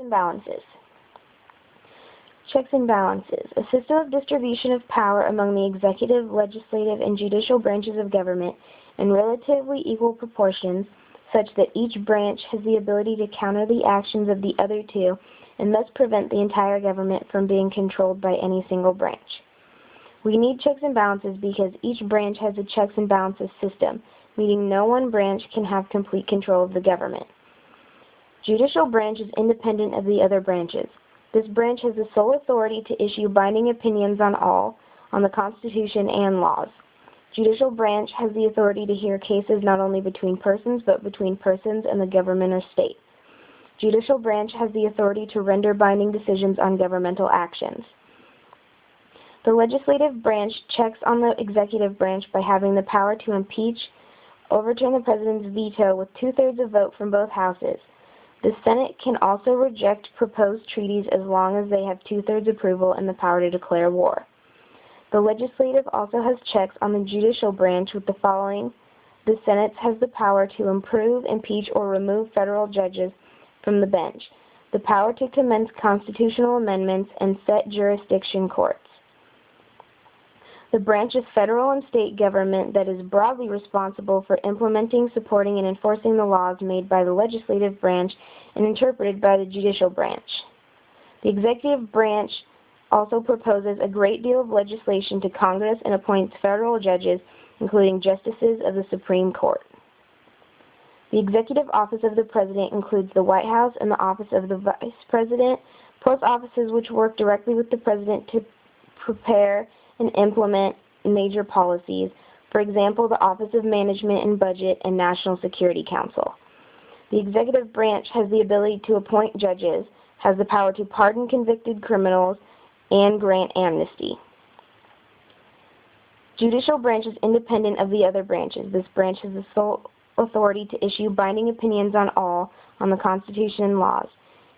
and balances. Checks and balances. A system of distribution of power among the executive, legislative, and judicial branches of government in relatively equal proportions, such that each branch has the ability to counter the actions of the other two and thus prevent the entire government from being controlled by any single branch. We need checks and balances because each branch has a checks and balances system, meaning no one branch can have complete control of the government. Judicial branch is independent of the other branches. This branch has the sole authority to issue binding opinions on the Constitution and laws. Judicial branch has the authority to hear cases not only between persons, but between persons and the government or state. Judicial branch has the authority to render binding decisions on governmental actions. The legislative branch checks on the executive branch by having the power to impeach, overturn the president's veto with 2/3 of vote from both houses. The Senate can also reject proposed treaties as long as they have 2/3 approval and the power to declare war. The legislative also has checks on the judicial branch with the following. The Senate has the power to improve, impeach, or remove federal judges from the bench, the power to commence constitutional amendments, and set jurisdiction courts. The branch of federal and state government that is broadly responsible for implementing, supporting, and enforcing the laws made by the legislative branch and interpreted by the judicial branch. The executive branch also proposes a great deal of legislation to Congress and appoints federal judges, including justices of the Supreme Court. The executive office of the President includes the White House and the office of the Vice President, plus offices which work directly with the President to prepare and implement major policies, for example, the Office of Management and Budget and National Security Council. The executive branch has the ability to appoint judges, has the power to pardon convicted criminals, and grant amnesty. Judicial branch is independent of the other branches. This branch has the sole authority to issue binding opinions on the Constitution and laws.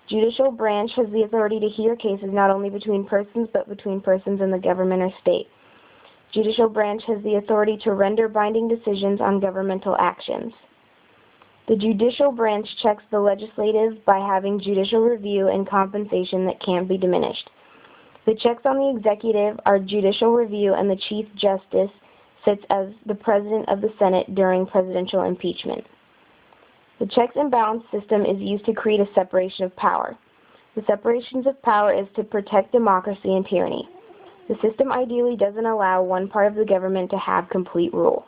Judicial branch has the authority to hear cases not only between persons, but between persons and the government or state. Judicial branch has the authority to render binding decisions on governmental actions. The judicial branch checks the legislative by having judicial review and compensation that can't be diminished. The checks on the executive are judicial review, and the Chief Justice sits as the President of the Senate during presidential impeachment. The checks and balance system is used to create a separation of power. The separations of power is to protect democracy and tyranny. The system ideally doesn't allow one part of the government to have complete rule.